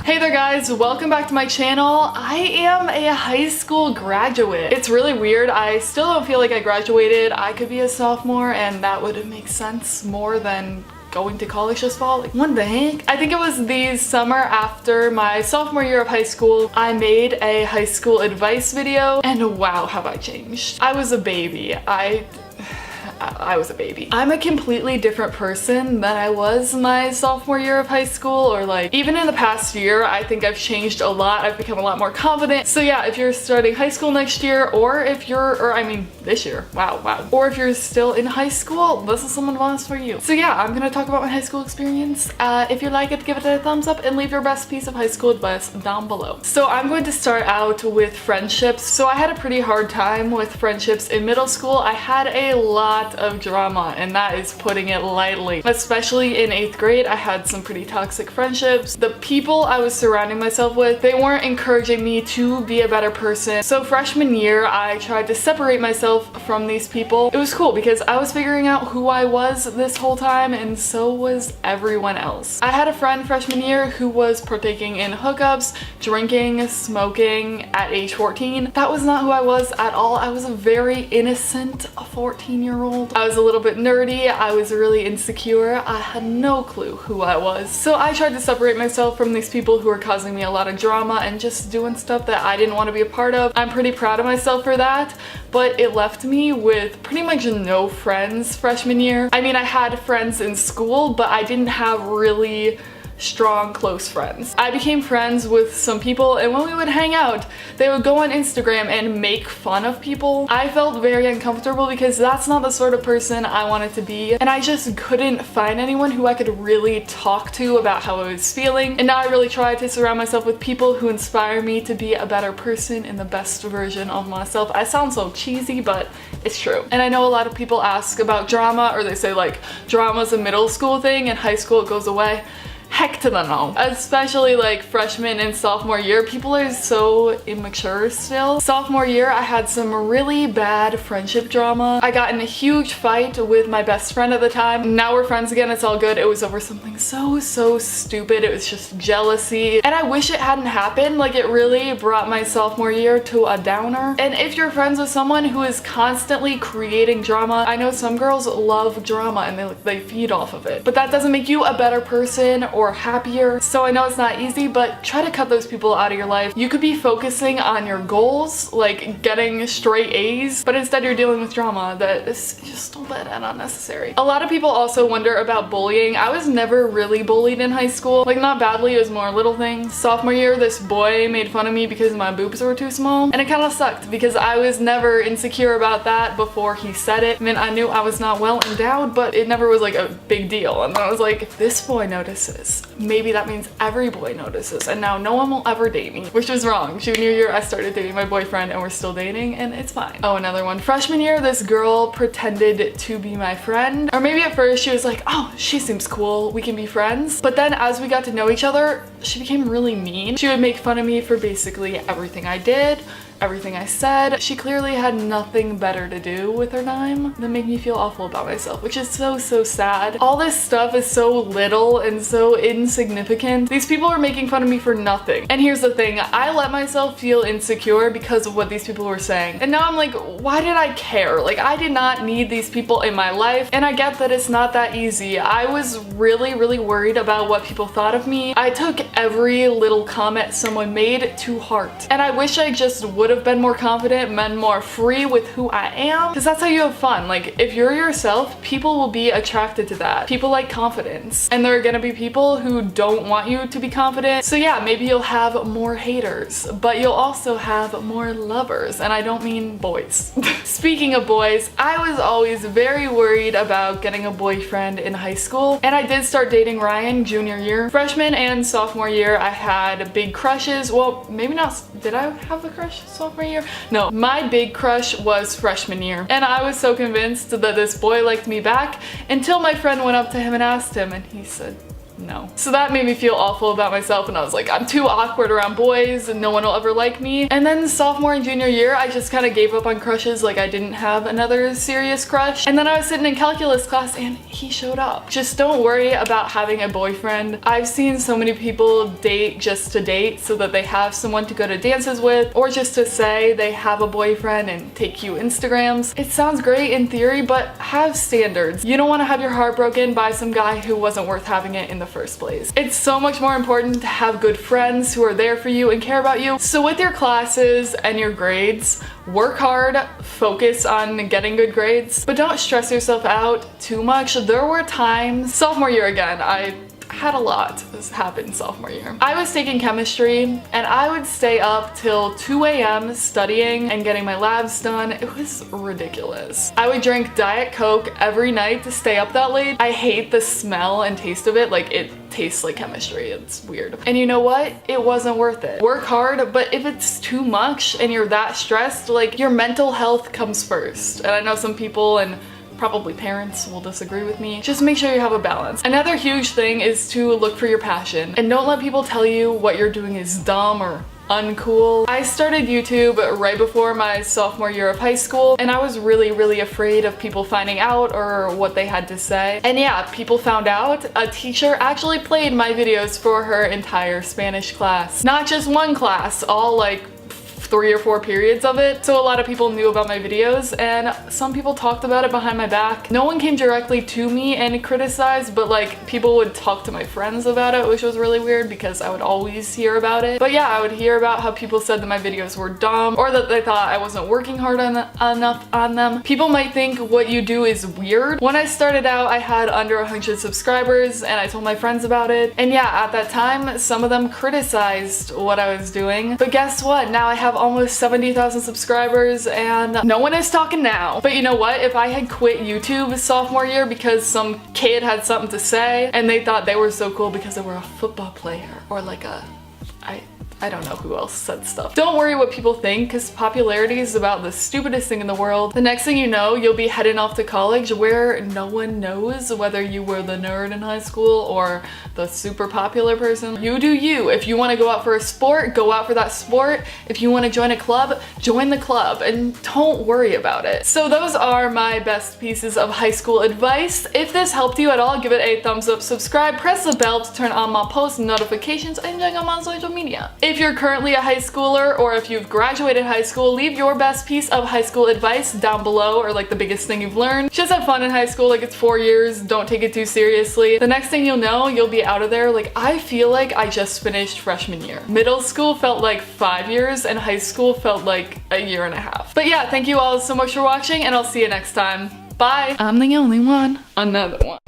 Hey there guys, welcome back to my channel. I am a high school graduate. It's really weird. I still don't feel like I graduated. I could be a sophomore and that would make sense more than going to college this fall. Like, what the heck? I think it was the summer after my sophomore year of high school, I made a high school advice video and wow, have I changed. I was a baby. I was a baby. I'm a completely different person than I was my sophomore year of high school, or like even in the past year. I think I've changed a lot. I've become a lot more confident. So yeah, if you're starting high school next year, or if you're, or I mean this year, wow. Or if you're still in high school, this is some advice for you. So yeah, I'm gonna talk about my high school experience. If you like it, give it a thumbs up and leave your best piece of high school advice down below. So I'm going to start out with friendships. So I had a pretty hard time with friendships in middle school. I had a lot of drama, and that is putting it lightly. Especially in 8th grade, I had some pretty toxic friendships. The people I was surrounding myself with, they weren't encouraging me to be a better person. So freshman year, I tried to separate myself from these people. It was cool because I was figuring out who I was this whole time, and so was everyone else. I had a friend freshman year who was partaking in hookups, drinking, smoking at age 14. That was not who I was at all. I was a very innocent 14-year-old. I was a little bit nerdy. I was really insecure. I had no clue who I was. So I tried to separate myself from these people who were causing me a lot of drama and just doing stuff that I didn't want to be a part of. I'm pretty proud of myself for that, but it left me with pretty much no friends freshman year. I mean, I had friends in school, but I didn't have really strong, close friends. I became friends with some people, and when we would hang out, they would go on Instagram and make fun of people. I felt very uncomfortable because that's not the sort of person I wanted to be, and I just couldn't find anyone who I could really talk to about how I was feeling. And now I really try to surround myself with people who inspire me to be a better person and the best version of myself. I sound so cheesy, but it's true. And I know a lot of people ask about drama, or they say like drama's a middle school thing and high school it goes away. Heck to the no. Especially like freshman and sophomore year, people are so immature still. Sophomore year, I had some really bad friendship drama. I got in a huge fight with my best friend at the time. Now we're friends again, it's all good. It was over something so stupid. It was just jealousy. And I wish it hadn't happened. Like, it really brought my sophomore year to a downer. And if you're friends with someone who is constantly creating drama, I know some girls love drama and they feed off of it. But that doesn't make you a better person or happier. So I know it's not easy, but try to cut those people out of your life. You could be focusing on your goals, like getting straight A's, but instead you're dealing with drama that is just stupid and unnecessary. A lot of people also wonder about bullying. I was never really bullied in high school. Like, not badly, it was more little things. Sophomore year, this boy made fun of me because my boobs were too small, and it kind of sucked because I was never insecure about that before he said it. I mean, I knew I was not well endowed, but it never was like a big deal. And I was like, if this boy notices, maybe that means every boy notices, and now no one will ever date me, which was wrong. Junior year, I started dating my boyfriend and we're still dating, and it's fine. Oh, another one. Freshman year, this girl pretended to be my friend. Or maybe at first she was like, oh, she seems cool, we can be friends. But then as we got to know each other, she became really mean. She would make fun of me for basically everything I did, everything I said. She clearly had nothing better to do with her time than make me feel awful about myself, which is so sad. All this stuff is so little and so insignificant. These people are making fun of me for nothing. And here's the thing, I let myself feel insecure because of what these people were saying. And now I'm like, why did I care? Like, I did not need these people in my life, and I get that it's not that easy. I was really worried about what people thought of me. I took every little comment someone made to heart, and I wish I just would have been more confident, been more free with who I am, because that's how you have fun. Like, if you're yourself, people will be attracted to that. People like confidence, and there are gonna be people who don't want you to be confident. So yeah, maybe you'll have more haters, but you'll also have more lovers, and I don't mean boys. Speaking of boys, I was always very worried about getting a boyfriend in high school, and I did start dating Ryan junior year. Freshman and sophomore year, I had big crushes. Well, maybe not. Did I have a crush sophomore year? No, my big crush was freshman year, and I was so convinced that this boy liked me back until my friend went up to him and asked him, and he said, no. So that made me feel awful about myself, and I was like, I'm too awkward around boys and no one will ever like me. And then sophomore and junior year, I just kind of gave up on crushes. Like, I didn't have another serious crush. And then I was sitting in calculus class and he showed up. Just don't worry about having a boyfriend. I've seen so many people date just to date so that they have someone to go to dances with, or just to say they have a boyfriend and take cute Instagrams. It sounds great in theory, but have standards. You don't want to have your heart broken by some guy who wasn't worth having it in the first place. It's so much more important to have good friends who are there for you and care about you. So with your classes and your grades, work hard, focus on getting good grades, but don't stress yourself out too much. There were times, sophomore year again, I had a lot happen sophomore year. I was taking chemistry and I would stay up till 2 a.m. studying and getting my labs done. It was ridiculous. I would drink Diet Coke every night to stay up that late. I hate the smell and taste of it. Like, it tastes like chemistry. It's weird. And you know what? It wasn't worth it. Work hard, but if it's too much and you're that stressed, like, your mental health comes first. And I know some people and probably parents will disagree with me. Just make sure you have a balance. Another huge thing is to look for your passion and don't let people tell you what you're doing is dumb or uncool. I started YouTube right before my sophomore year of high school, and I was really afraid of people finding out or what they had to say. And yeah, people found out. A teacher actually played my videos for her entire Spanish class. Not just one class, all like 3 or 4 periods of it. So a lot of people knew about my videos, and some people talked about it behind my back. No one came directly to me and criticized, but like, people would talk to my friends about it, which was really weird because I would always hear about it. But yeah, I would hear about how people said that my videos were dumb, or that they thought I wasn't working hard enough on them. People might think what you do is weird. When I started out, I had under 100 subscribers and I told my friends about it. And yeah, at that time, some of them criticized what I was doing. But guess what? Now I have almost 70,000 subscribers and no one is talking now. But you know what? If I had quit YouTube sophomore year because some kid had something to say and they thought they were so cool because they were a football player or like I don't know who else said stuff. Don't worry what people think, because popularity is about the stupidest thing in the world. The next thing you know, you'll be heading off to college where no one knows whether you were the nerd in high school or the super popular person. You do you. If you want to go out for a sport, go out for that sport. If you want to join a club, join the club, and don't worry about it. So those are my best pieces of high school advice. If this helped you at all, give it a thumbs up, subscribe, press the bell to turn on my post notifications, and check out my social media. If you're currently a high schooler or if you've graduated high school, leave your best piece of high school advice down below, or like the biggest thing you've learned. Just have fun in high school, like it's 4 years, don't take it too seriously. The next thing you'll know, you'll be out of there. Like, I feel like I just finished freshman year. Middle school felt like 5 years and high school felt like a year and a half. But yeah, thank you all so much for watching and I'll see you next time. Bye! I'm the only one. Another one.